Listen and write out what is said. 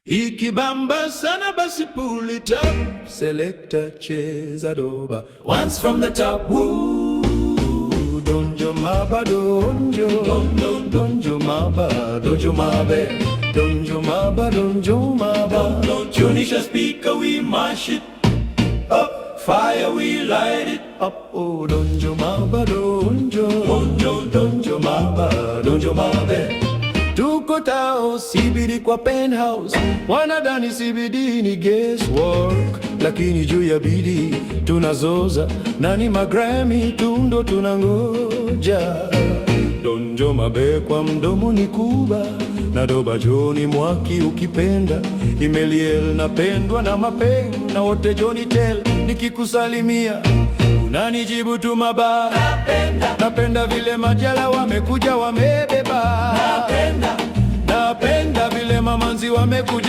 Ikibamba sana basi pull it up. Selector cheza doba. Once from the top. Woo. Donjo maba donjo. Donjo maba donjo mabe. Donjo maba donjo maba. Tunisha speaker we mash it up. Fire we light it up. Oh donjo maba donjo. Donjo maba donjo mabe. Tuko tao CBD kwa penthouse, wanadhani CBD ni guesswork, lakini juu ya bidii tunazoza, nani magrami tundo tunangoja. Donjo mabe kwa mdomo ni kuba, na doba Joni Mwaki ukipenda, Imeliel napendwa na Mapeng, na wote Johnny Tell nikikusalimia unanijibu tu maba. Napenda vile Majala wamekuja wamebeba. Napenda vile Mamanzi wamekuja